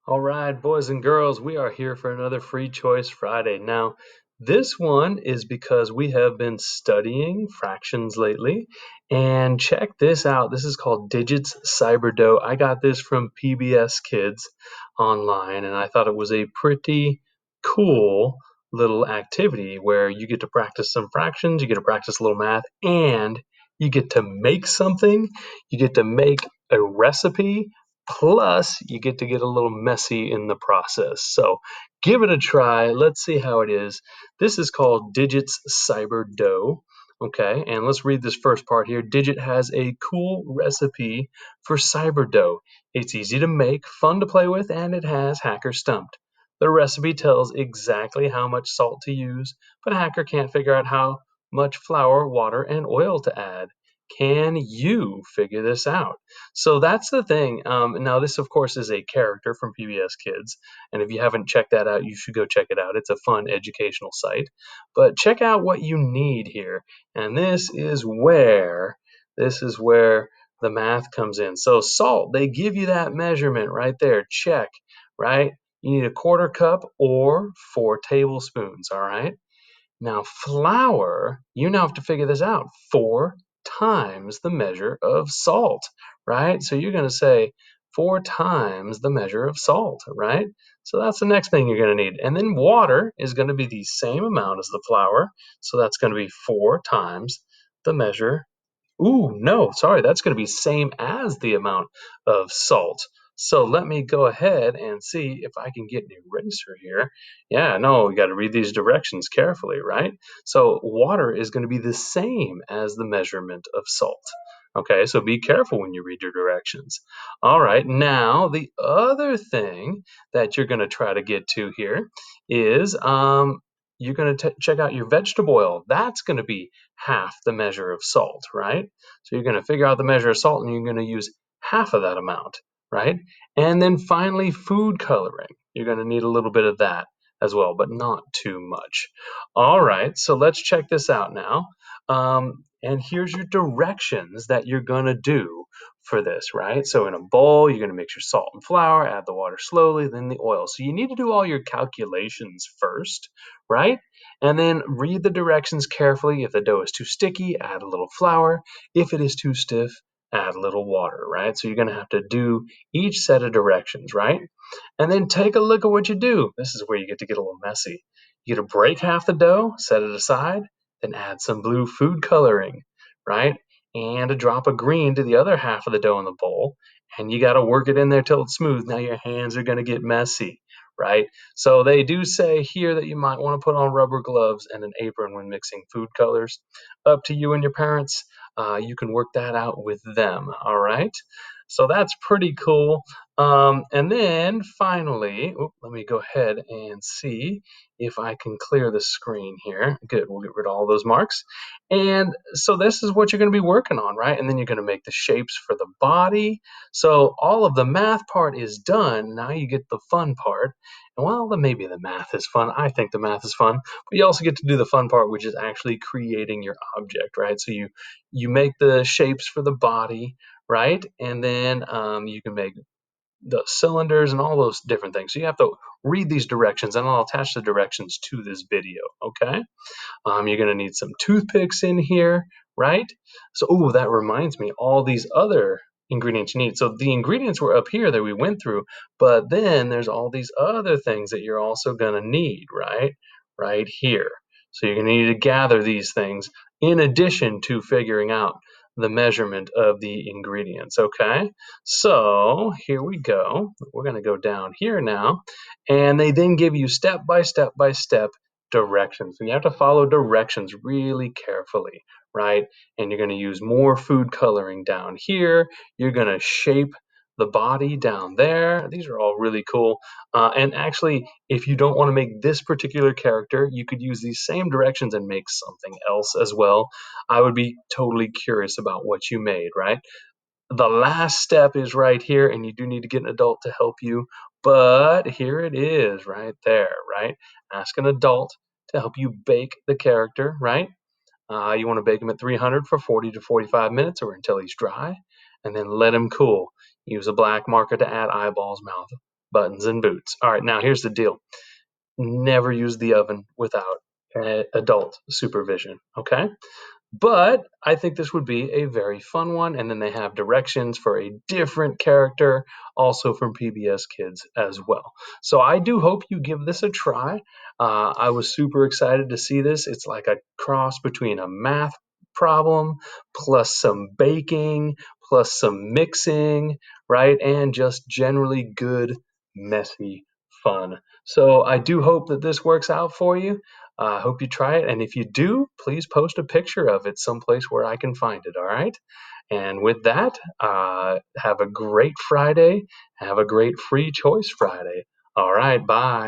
All right, boys and girls, we are here for another Free Choice Friday. Now, this one is because we have been studying fractions lately. And check this out. This is called Digits Cyberdough. I got this from PBS Kids online, and I thought it was a pretty cool little activity where you get to practice some fractions, you get to practice a little math, and you get to make something. You get to make a recipe. Plus, you get to get a little messy in the process. So give it a try. Let's see how it is. This is called Digits Cyberdough. Okay, and let's read this first part here. Digit has a cool recipe for cyberdough. It's easy to make, fun to play with, and it has Hacker stumped. The recipe tells exactly how much salt to use, but Hacker can't figure out how much flour, water, and oil to add. Can you figure this out? So that's the thing. Now, this, of course, is a character from PBS Kids. And if you haven't checked that out, you should go check it out. It's a fun educational site. But check out what you need here. And this is where the math comes in. So salt, they give you that measurement right there. Check, right? You need a quarter cup or 4 tablespoons, all right? Now, flour, you now have to figure this out. 4 times the measure of salt, right? So you're going to say 4 times the measure of salt, right? So that's the next thing you're going to need. And then water is going to be the same amount as the flour. So that's going to be 4 times the measure. Ooh, no, sorry, that's going to be same as the amount of salt. So let me go ahead and see if I can get an eraser here. Yeah, no, we got to read these directions carefully, right? So water is going to be the same as the measurement of salt. Okay, so be careful when you read your directions. All right, now the other thing that you're going to try to get to here is you're going to check out your vegetable oil. That's going to be half the measure of salt, right? So you're going to figure out the measure of salt and you're going to use half of that amount, right? And then finally, food coloring. You're going to need a little bit of that as well, but not too much. All right, so let's check this out now. And here's your directions that you're going to do for this, right? So in a bowl, you're going to mix your salt and flour, add the water slowly, then the oil. So you need to do all your calculations first, right? And then read the directions carefully. If the dough is too sticky, add a little flour. If it is too stiff, add a little water, right? So you're going to have to do each set of directions, right? And then take a look at what you do. This is where you get to get a little messy. You get to break half the dough, set it aside, then add some blue food coloring, right? And a drop of green to the other half of the dough in the bowl. And you got to work it in there till it's smooth. Now your hands are going to get messy, right? So they do say here that you might want to put on rubber gloves and an apron when mixing food colors. Up to you and your parents. You can work that out with them, all right? So that's pretty cool. And then finally, let me go ahead and see if I can clear the screen here. Good, we'll get rid of all those marks. And so this is what you're going to be working on, right? And then you're going to make the shapes for the body. So all of the math part is done. Now you get the fun part. And well, then maybe the math is fun. I think the math is fun, but you also get to do the fun part, which is actually creating your object, right? So you make the shapes for the body, right? And then you can make the cylinders and all those different things. So you have to read these directions, and I'll attach the directions to this video, okay? You're going to need some toothpicks in here, right? So, oh, that reminds me, all these other ingredients you need. So the ingredients were up here that we went through, but then there's all these other things that you're also going to need, right? Right here. So you're going to need to gather these things in addition to figuring out the measurement of the ingredients, okay? So here we go. We're going to go down here now, and they then give you step by step by step directions. So you have to follow directions really carefully, right? And you're going to use more food coloring down here. You're going to shape the body down there. These are all really cool. And actually, if you don't want to make this particular character, you could use these same directions and make something else as well. I would be totally curious about what you made, right? The last step is right here, and you do need to get an adult to help you, but here it is right there, right? Ask an adult to help you bake the character, right? You want to bake him at 300 for 40 to 45 minutes or until he's dry, and then let him cool. Use a black marker to add eyeballs, mouth, buttons and boots. All right, now here's the deal. Never use the oven without adult supervision, okay? But I think this would be a very fun one. And then they have directions for a different character, also from PBS Kids as well. So I do hope you give this a try. I was super excited to see this. It's like a cross between a math problem plus some baking plus some mixing, right? And just generally good, messy fun. So I do hope that this works out for you. I hope you try it. And if you do, please post a picture of it someplace where I can find it. All right. And with that, have a great Friday. Have a great free choice Friday. All right. Bye.